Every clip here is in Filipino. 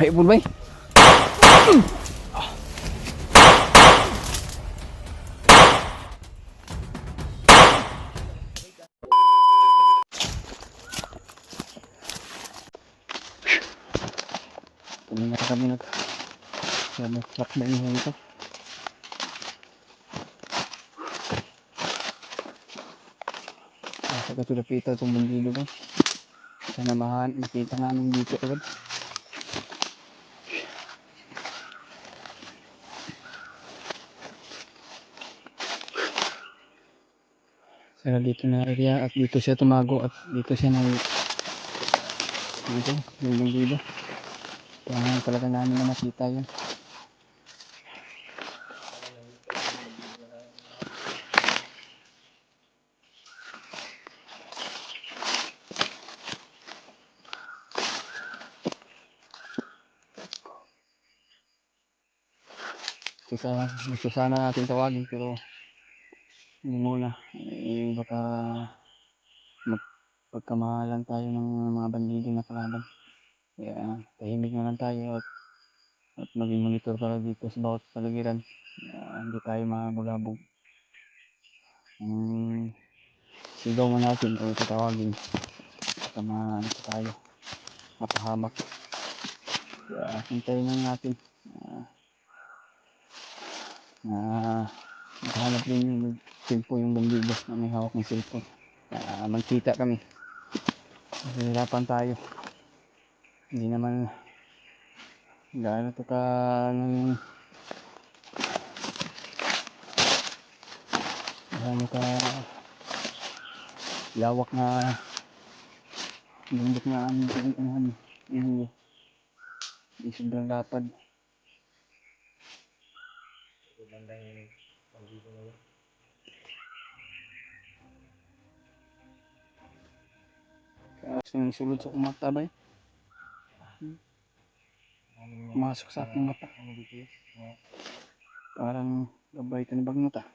Ay, bulbay. Kanina pa kami nag-lakbay ngayon ito. Pagkatulapita itong bandilo ba? Sanamahan, makita namin dito agad. Sana dito na area at dito siya tumago at dito siya dito, yung bandilo. Kaya talaga namin na makita yun. Gusto sana natin tawagin pero hindi muna. Baka pagkamahalan tayo ng mga bandido na kalaban. Kaya tahimik na lang tayo at maging monitor para dito sa bawat paligiran. Hindi tayo mamulabog. Sigaw man natin o tatawagin. Baka tayo mapahamak. Kaya hintayin lang natin. Nakahanap din yung cellphone yung bandido na may hawak ng cellphone. Magkita kami. Hirapan tayo. Hindi naman gaano ito ka lawak na bundok na aming hindi sobrang lapad. Yung sulod sa kumata ba eh? Pumasok sa aking mata. Parang gabay tanibag na ta.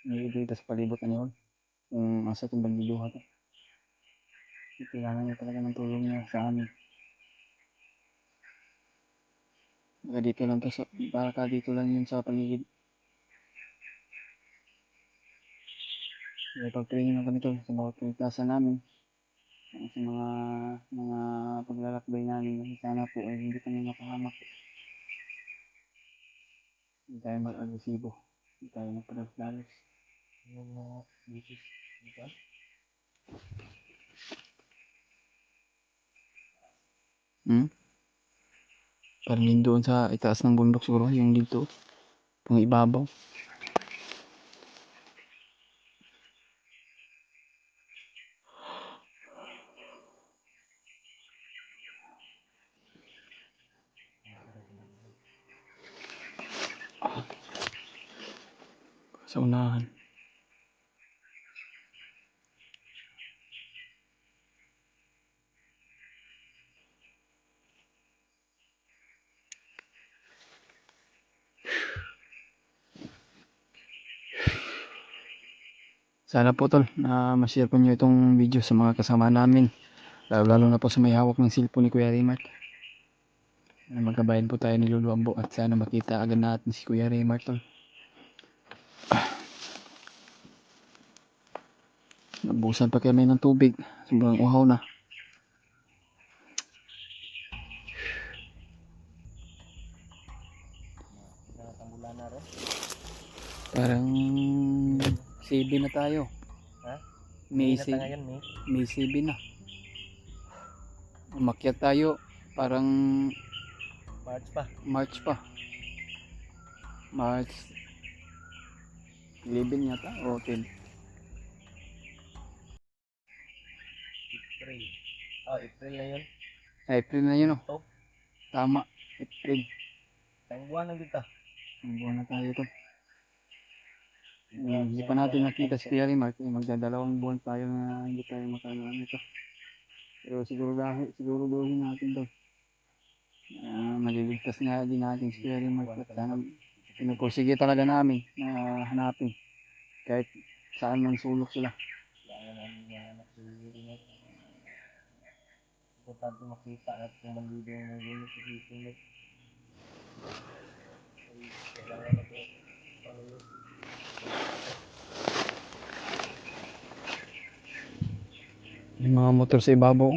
Dito sa palibot na yun. Kung asa itong bandiluha to. Kailangan niya talaga ng tulong niya sa amin. Baka dito lang to, baka dito lang yun sa paligid. Pag-training lang kami to sa bawat klase namin. Sa mga paglalakbay namin. Sana po ay hindi kami mapahamak. Hindi tayo mag-agresibo. Hindi tayo magpadalos-dalos. Yung mga bisis, di ba? Parang yun doon sa itaas ng bundok siguro, yung dito, pang ibabaw. Sa unahan. Sana po tol, na ma-share po nyo itong video sa mga kasama namin. Lalo na po sa may hawak ng cellphone ni Kuya Raymart. Magkabayan po tayo ni Lolo Ambo at sana makita agad natin si Kuya Raymart tol. Nabusan pa kami ng tubig. Sobrang uhaw na. Parang 7 na tayo. Ha? May ngayon, May 7 na. Umakyat tayo. Parang March pa. March 11 yata o 10. April na yun. April na yun Oh. Tama. April. Ang buwan na dito. Ang buwan na tayo to. Hindi pa natin nakita si Kuya Raymart. Magdadalawang buwan tayo na hindi tayo makalaan ito. Pero siguro gawin natin to. Maliligtas nga din natin si Kuya Raymart. At sana pinupursige talaga namin na hanapin. Kahit saan man sulok sila. Kaya namin na nagsiringat. Importante makita at kung bandido yung nagulit sa sisunod. Ay, kailangan na po. Pangulit. Yung mga motor sa ibabaw.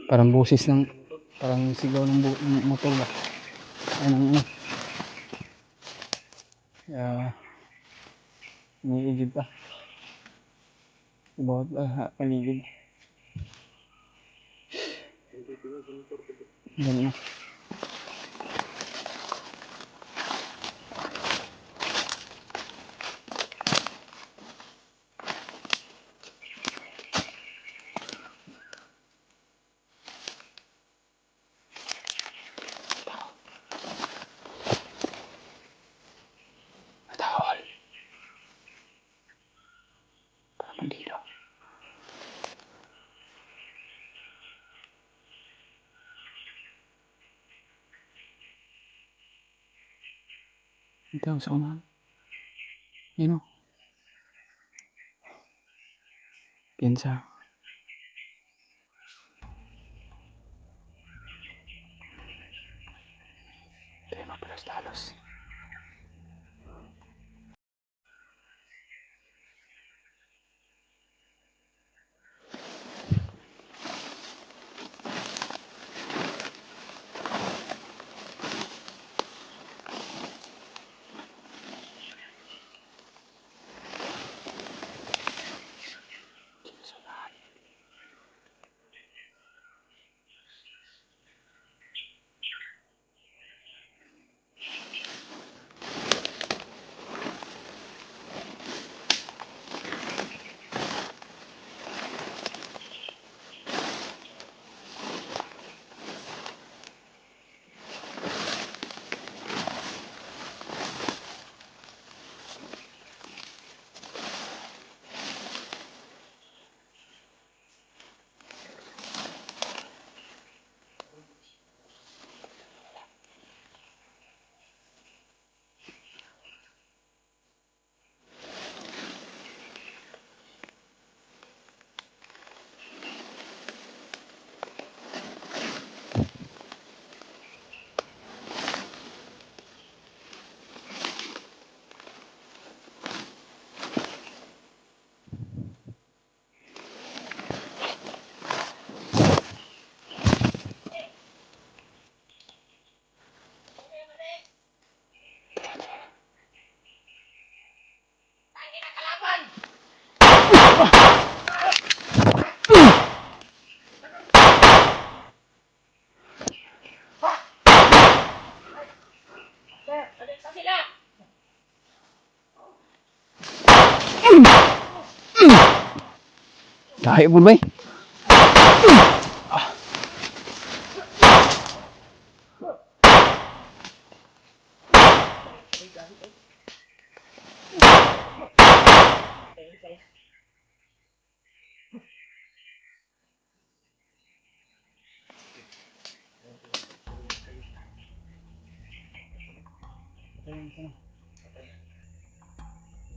Parang boses ng, parang sigaw ng motor ba. Ano. Kaya, iniigid pa. Bawat paligid. Yan na. Matahol. Parang mandilo. Ito sa unahan. Yun o. Piensa. Tema para los talos. Dahil mo ba eh?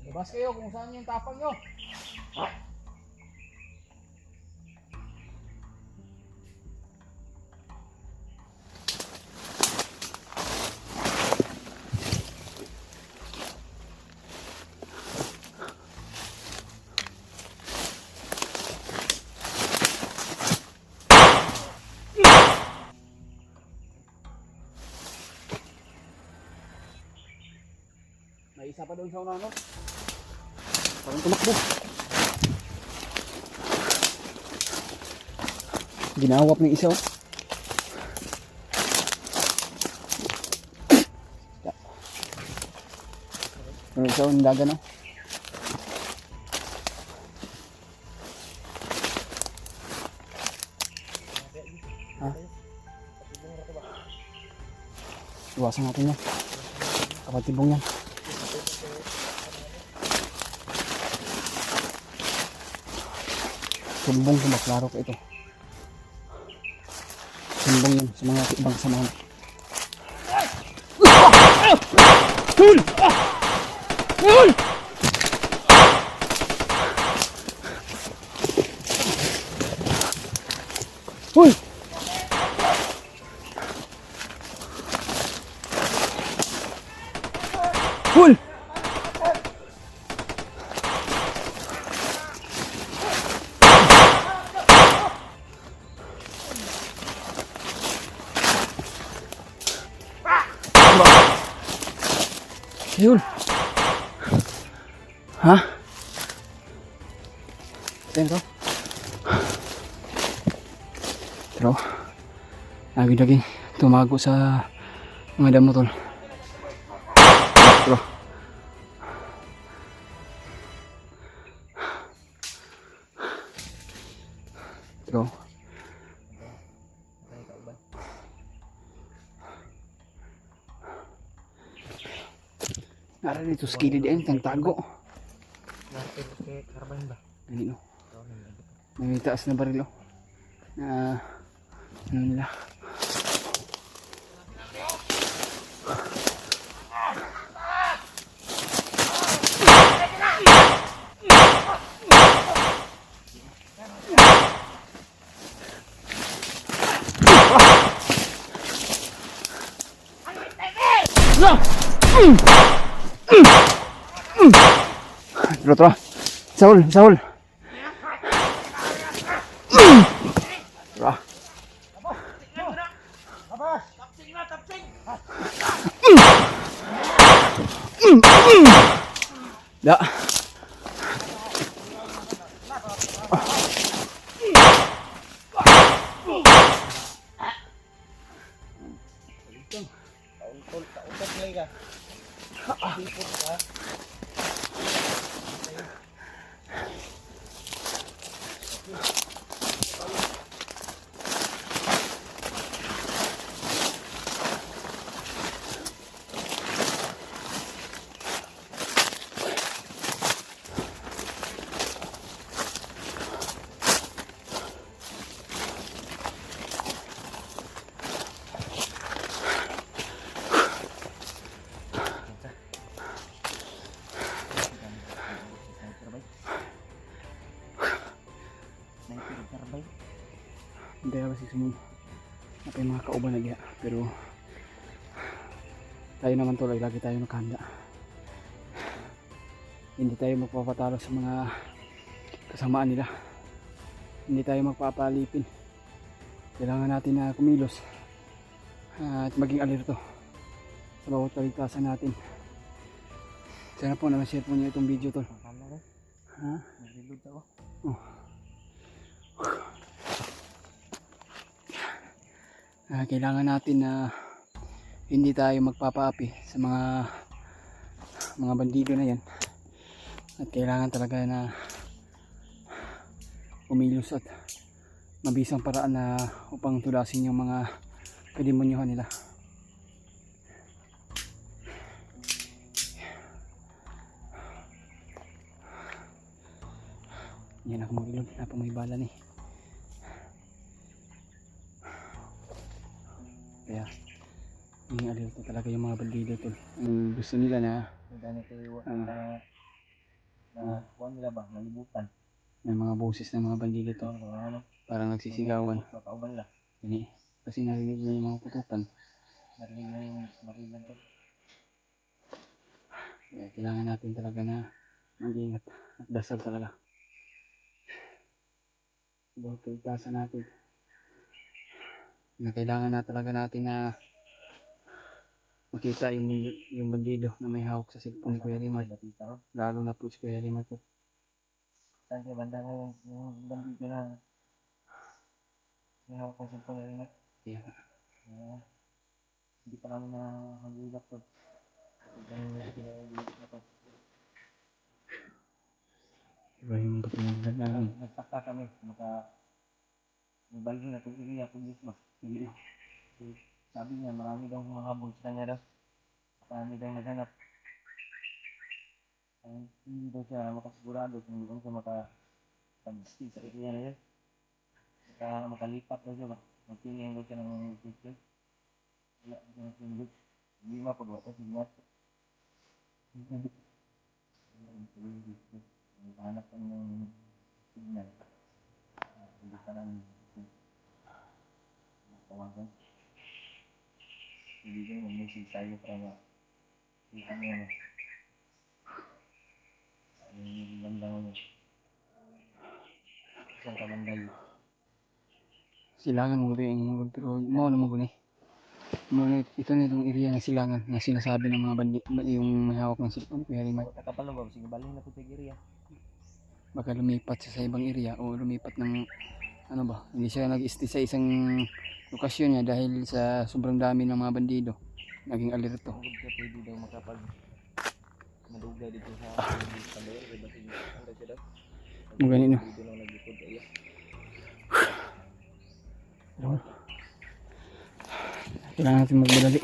Labas kayo kung saan yung tapang nyo. May isa pa doon sa unahan, no? Parang tumakbo. Ginawap ng isa, oh. Yung isa, yung daga, no? Ha? Iwasan natin yan. Kapatibong yan. Sumbong sa maklaro ko ito. Sumbong yan sa mga ibang kasamahan. Tul! Tul! Uy! Uy! Yun. Ha? Ito. Pero, lagi-lagi tumago sa mga damo tol. Pero, pero, nara dito sa kilid yan, tang tago. Ganito. May taas na barilo. Na, ano nila. Tro. Saul. Tro. Da. Hindi kasi sumunod. Napay mga kauban na diya. Pero tayo naman tuloy, lagi tayo nakahanda. Hindi tayo magpapatalo sa mga kasamaan nila. Hindi tayo magpapalipin. Kailangan natin na kumilos at maging alerto sa bawat kaligtasan natin. Sana po na-share po niyo itong video tol. Ha? Nag-reload ako. Oh. Kailangan natin na hindi tayo magpapaapi sa mga bandido na yan. At kailangan talaga na umilos at mabisang paraan na upang tulasin yung mga kademonyuhan nila. Yan ako mag-ilog, napang may bala ni. Kaya yung alerto talaga yung mga bandido tol. Gusto nila na kuha nila ba, nalibutan. may mga boses ng mga bandido tol. Parang nagsisigawan. Kakauban nila. Kasi narinig na yung mga putukan. Narinig na yung marilan to. Kaya kailangan natin talaga na mag-ingat at dasal talaga. Bawat kaligtasan natin. Na kailangan na talaga natin na makita yung bandido na may hawak sa cellphone ni Kuya Rimar. Lalo na po si Kuya Rimar po. Saan kayo banda ngayon yung bandido na may hawak ng cellphone na rin? Yeah. Hindi pa namin nakahagulap to. Iba yung batingan na Nagtaka kami, may balon na tubig niya pulis ba? Sabi niya marami daw humahabol sa kanya daw. Marami daw naghanap. Hindi daw siya makasigurado kung hindi daw siya makapag-stig sa area na yun. Makalipat daw siya ba? Magtingin daw siya ng picture. Wala daw siya ng hindi mapagawa ko siya. Hanap ng signal. Hindi pa lang tawagan. Hindi ko mag-message tayo para kita mo ano. Ang ganda mo. Isang kabanday. Silangan mo rin, pero mo na mo guni. Ito na itong area ng silangan na sinasabi ng mga bandi, yung may hawak ng cellphone, Kuya Rimay. Nakapalo ba? Sige, balik na po sa area. Baka lumipat siya sa ibang area o lumipat ng ano ba, hindi siya nag-stay sa isang lokasyon niya dahil sa sobrang dami ng mga bandido. Naging alerto. Kung ka pwede daw makapag madugay dito sa kamera, diba sige, anda siya daw. Ang ganito. Dito lang naglikod ay. Kailangan natin magmadali.